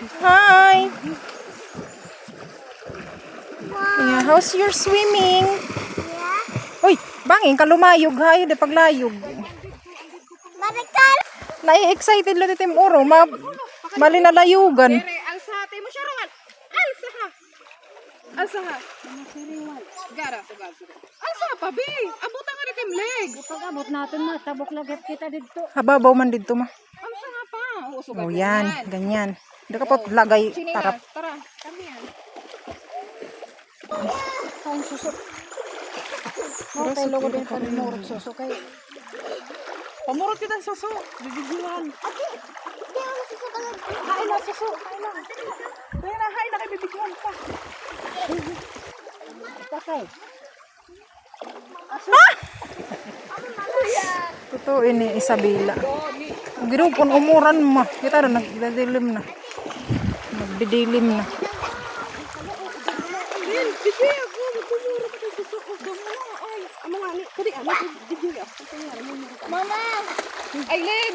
Hi. Yeah, how's your swimming? Uy, bangin ka lumayog ha, de paglayog. Marikal! Nai-excited lo titim uro, malinalayugan. Alsa hati mo siya rawan. Alsa ha. Alsa ha. Gara. Alsa pa bi. Abutan ka nitim leg. Pag abot natin na, tabok lagit kita dito. Hababaw man dito ma. Alsa nga pa. Oh, yan, ganyan. Hindi ka po lagay tarap. Tara. Kami yan. Kain susok. Mau tayo logo din pa rin murot susok kayo. Pamurot kita sa suso. Bibigyan. Kain na susok. Kain na. Kaya na hay na kay bibigyan pa. Takay. Totoo ini Isabela. Ginupon umuran ma. Kita rin nagdidilim na. Nagdidilim na. Bibigyan ako. Pamurot kita sa suso. Ay, amang ani. Kadi ano bibigyan ako. Mama! Aileen.